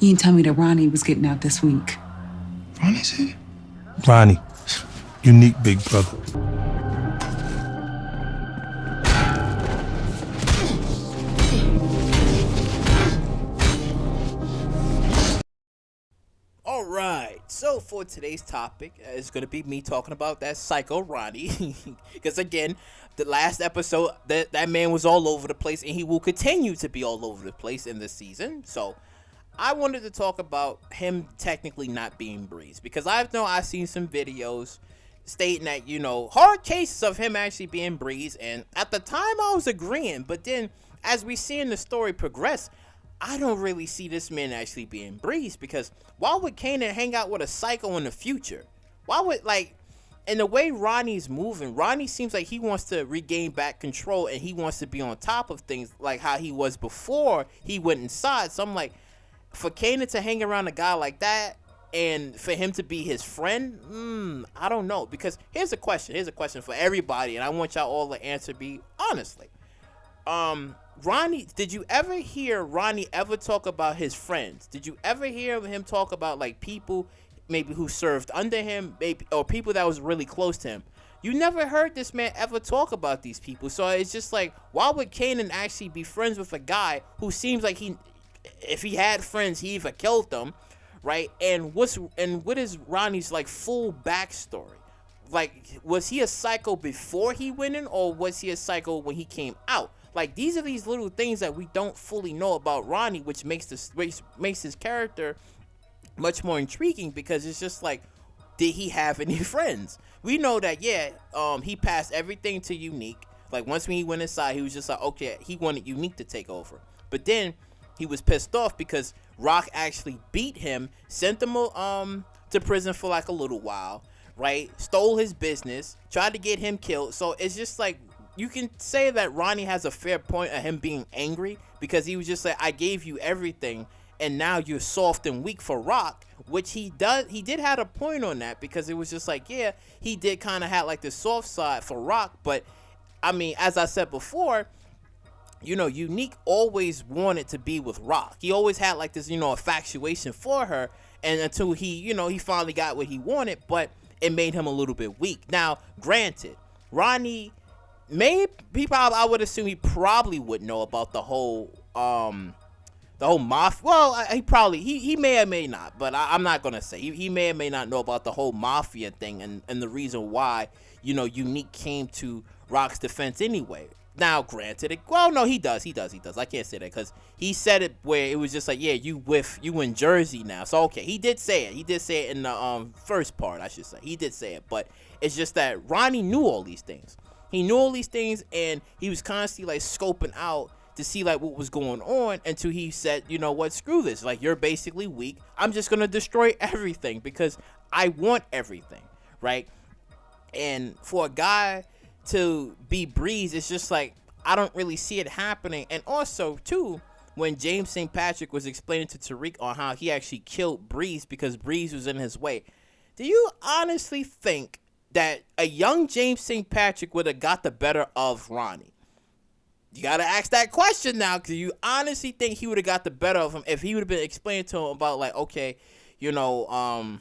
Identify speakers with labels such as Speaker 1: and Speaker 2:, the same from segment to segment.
Speaker 1: You didn't tell me that Ronnie was getting out this week.
Speaker 2: Ronnie's here?
Speaker 3: Ronnie, unique big brother.
Speaker 4: Alright, so for today's topic, it's going to be me talking about that psycho Ronnie. Because again, the last episode, that man was all over the place, and he will continue to be all over the place in this season. So I wanted to talk about him technically not being Breeze, because I've seen some videos stating that, hard cases of him actually being Breeze, and at the time I was agreeing, but then as we see in the story progress, I don't really see this man actually being Breeze, because why would Kanan hang out with a psycho in the future? Why would, in the way Ronnie's moving, Ronnie seems like he wants to regain back control, and he wants to be on top of things like how he was before he went inside. So I'm like, for Kanan to hang around a guy like that, and for him to be his friend, I don't know. Because here's a question for everybody, and I want y'all all to answer me honestly. Ronnie, did you ever hear Ronnie ever talk about his friends? Did you ever hear him talk about people maybe who served under him, maybe, or people that was really close to him? You never heard this man ever talk about these people. So it's just like, why would Kanan actually be friends with a guy who seems like if he had friends, he either killed them, right? And what is Ronnie's full backstory? Was he a psycho before he went in, or was he a psycho when he came out? These are these little things that we don't fully know about Ronnie, which makes his character much more intriguing, because it's just did he have any friends? We know that, he passed everything to Unique. Once when he went inside, he was just okay, he wanted Unique to take over. But then he was pissed off because Rock actually beat him, sent him to prison for a little while, right? Stole his business, tried to get him killed. So it's just you can say that Ronnie has a fair point of him being angry, because he was just I gave you everything, and now you're soft and weak for Rock, which he did have a point on that, because it was just he did kind of have this soft side for Rock. But I mean, as I said before, Unique always wanted to be with Rock. He always had this, infatuation for her, and until he finally got what he wanted, but it made him a little bit weak. Now, granted, Ronnie, I would assume he probably would know about the whole mafia. Well, he may or may not, but I'm not gonna say he may or may not know about the whole mafia thing, and the reason why Unique came to Rock's defense anyway. Now, granted, no, he does. I can't say that, because he said it where it was just you in Jersey now. So okay, he did say it in the first part, I should say. He did say it, but it's just that Ronnie knew all these things. He knew all these things, and he was constantly scoping out to see what was going on, until he said, you know what, screw this. You're basically weak. I'm just gonna destroy everything because I want everything, right? And for a guy to be Breeze, it's just I don't really see it happening. And also too, when James St. Patrick was explaining to Tariq on how he actually killed Breeze because Breeze was in his way, do you honestly think that a young James St. Patrick would have got the better of Ronnie? You gotta ask that question now, because you honestly think he would have got the better of him if he would have been explaining to him about okay, I'm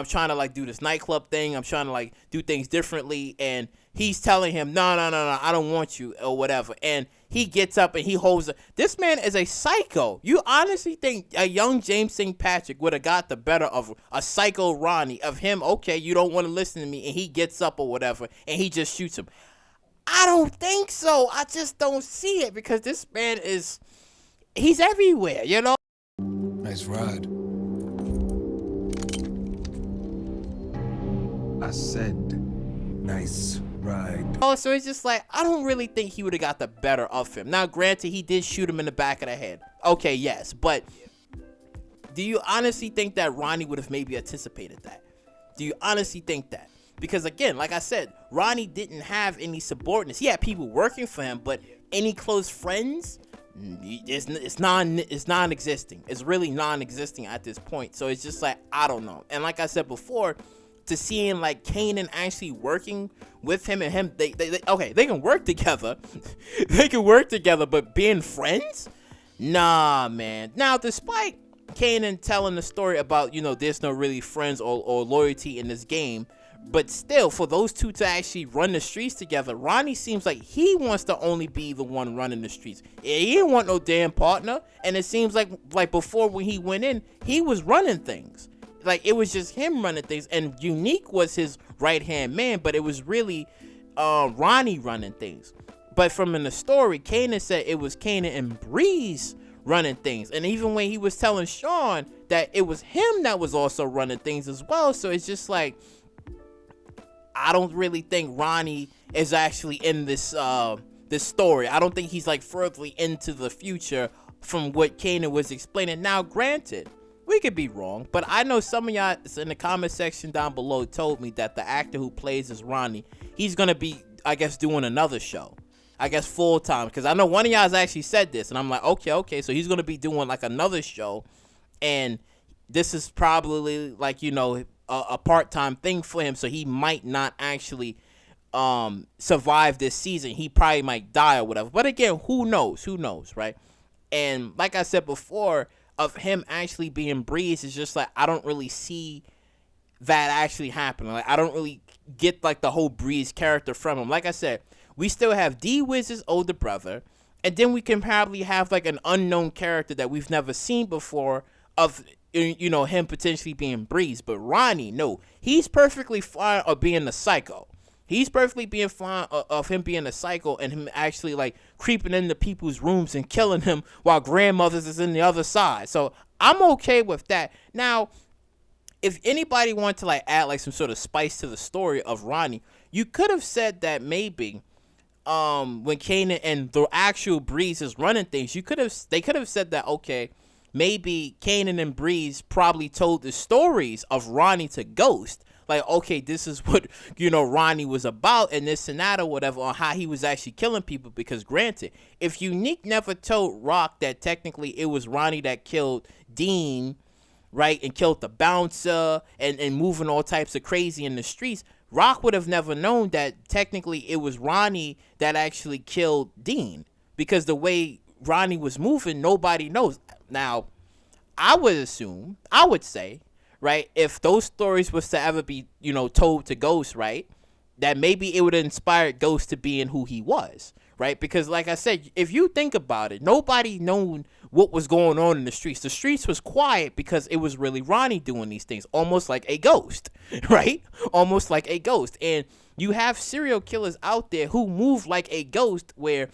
Speaker 4: trying to do this nightclub thing, I'm trying to do things differently, and he's telling him no, I don't want you, or whatever, and he gets up and he holds this man is a psycho. You honestly think a young James St. Patrick would have got the better of a psycho Ronnie, of him, okay, you don't want to listen to me, and he gets up or whatever and he just shoots him? I don't think so. I just don't see it, because this man he's everywhere,
Speaker 2: Nice ride. I said, nice ride.
Speaker 4: Oh, so it's just I don't really think he would have got the better of him. Now, granted, he did shoot him in the back of the head. Okay, yes, but do you honestly think that Ronnie would have maybe anticipated that? Do you honestly think that? Because again, like I said, Ronnie didn't have any subordinates. He had people working for him, but any close friends, it's non-existing. It's really non-existing at this point. So it's just I don't know. And like I said before, to seeing Kanan actually working with him, and him, they can work together. They can work together, but being friends? Nah, man. Now, despite Kanan telling the story about, there's no really friends or loyalty in this game. But still, for those two to actually run the streets together, Ronnie seems like he wants to only be the one running the streets. He didn't want no damn partner. And it seems like before when he went in, he was running things. Like, it was just him running things. And Unique was his right-hand man, but it was really Ronnie running things. But from in the story, Kanan said it was Kanan and Breeze running things. And even when he was telling Sean that it was him that was also running things as well. So it's just like, I don't really think Ronnie is actually in this story. I don't think he's like further into the future from what Kanan was explaining. Now, granted, we could be wrong, but I know some of y'all in the comment section down below told me that the actor who plays as Ronnie, he's gonna be, I guess, doing another show. I guess full time, because I know one of y'all has actually said this, and I'm like, okay, so he's gonna be doing like another show, and this is probably like, a part-time thing for him, so he might not actually survive this season. He probably might die or whatever. But again, who knows, right? And like I said before, of him actually being Breeze, is just like, I don't really see that actually happening. Like, I don't really get like the whole Breeze character from him. Like I said, we still have D-Wiz's older brother, and then we can probably have like an unknown character that we've never seen before of him potentially being Breeze. But Ronnie, no, he's perfectly fine of being a psycho. He's perfectly being fine of him being a psycho and him actually like creeping into people's rooms and killing him while grandmothers is in the other side. So I'm okay with that. Now, if anybody wanted to like add like some sort of spice to the story of Ronnie, you could have said that maybe when Kanan and the actual Breeze is running things, they could have said that, okay, maybe Kanan and Breeze probably told the stories of Ronnie to Ghost. Like, okay, this is what, Ronnie was about and this and that or whatever, on how he was actually killing people. Because granted, if Unique never told Rock that technically it was Ronnie that killed Dean, right, and killed the bouncer and moving all types of crazy in the streets, Rock would have never known that technically it was Ronnie that actually killed Dean. Because the way Ronnie was moving, nobody knows. Now, I would say, right, if those stories was to ever be, told to Ghost, right, that maybe it would have inspired Ghost to being who he was, right? Because like I said, if you think about it, nobody known what was going on in the streets. The streets was quiet because it was really Ronnie doing these things, almost like a ghost, right? Almost like a ghost. And you have serial killers out there who move like a ghost, where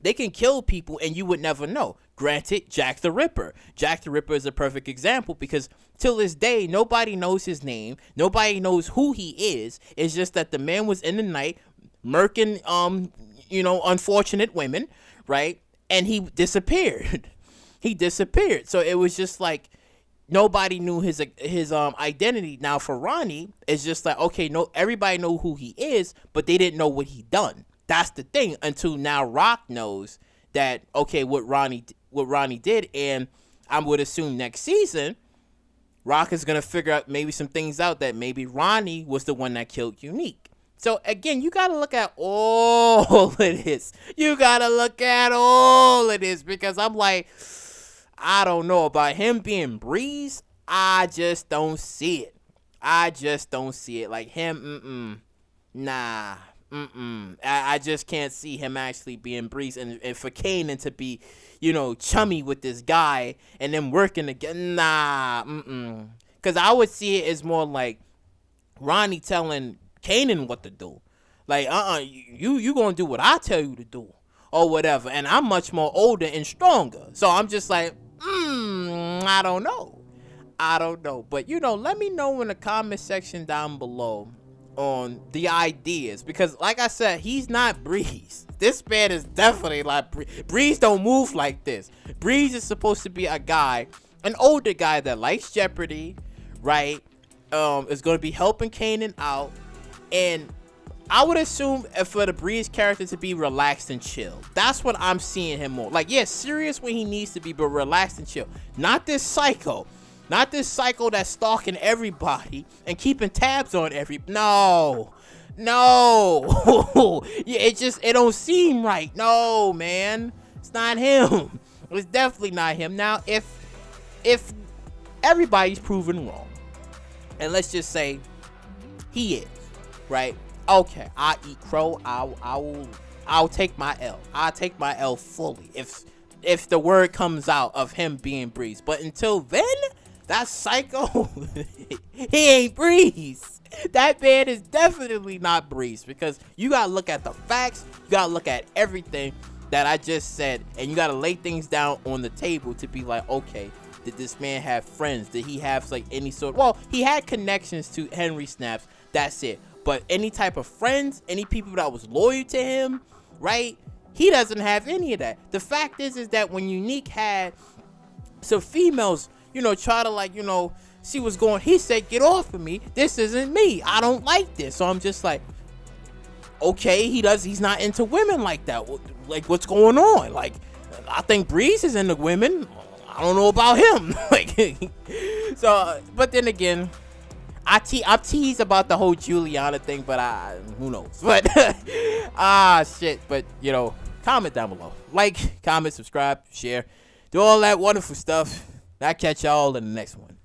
Speaker 4: they can kill people and you would never know. Granted, Jack the Ripper. Jack the Ripper is a perfect example, because till this day, nobody knows his name. Nobody knows who he is. It's just that the man was in the night murking, unfortunate women, right? And he disappeared. He disappeared. So it was just like, nobody knew his identity. Now for Ronnie, it's just like, okay, no, everybody know who he is, but they didn't know what he done. That's the thing, until now Rock knows that, okay, what Ronnie did. And I would assume next season, Rock is going to figure out maybe some things out, that maybe Ronnie was the one that killed Unique. So again, you got to look at all of this. You got to look at all of this, because I'm like, I don't know about him being Breeze. I just don't see it. Like him, nah. I just can't see him actually being Breeze, and for Kanan to be, chummy with this guy and then working together, nah, because I would see it as more like Ronnie telling Kanan what to do, like, you gonna do what I tell you to do, or whatever, and I'm much more older and stronger, so I'm just like, I don't know, but let me know in the comment section down below on the ideas, because like I said, he's not Breeze. This man is definitely like Breeze. Don't move like this. Breeze is supposed to be a guy, an older guy that likes Jeopardy, right? Is going to be helping Kanan out, and I would assume for the Breeze character to be relaxed and chill. That's what I'm seeing him more. Like, yeah, serious when he needs to be, but relaxed and chill. Not this psycho. Not this psycho that's stalking everybody and keeping tabs on no. Yeah, it don't seem right. No, man. It's not him. It's definitely not him. Now, if if everybody's proven wrong, and let's just say he is, right? Okay, I eat crow. I'll take my L. I'll take my L fully if the word comes out of him being Breeze. But until then, that psycho, he ain't Breeze. That man is definitely not Breeze, because you gotta look at the facts. You gotta look at everything that I just said, and you gotta lay things down on the table to be like, okay, did this man have friends? Did he have like any sort? Well, he had connections to Henry Snaps. That's it. But any type of friends, any people that was loyal to him, right? He doesn't have any of that. The fact is that when Unique had some females, try to like, see what's going, he said, get off of me. This isn't me. I don't like this. So I'm just like, okay, he's not into women like that. Like, what's going on? Like, I think Breeze is into women. I don't know about him. Like, so, but then again, I'm teased about the whole Juliana thing, but who knows? But shit. But comment down below, like, comment, subscribe, share, do all that wonderful stuff. I'll catch y'all in the next one.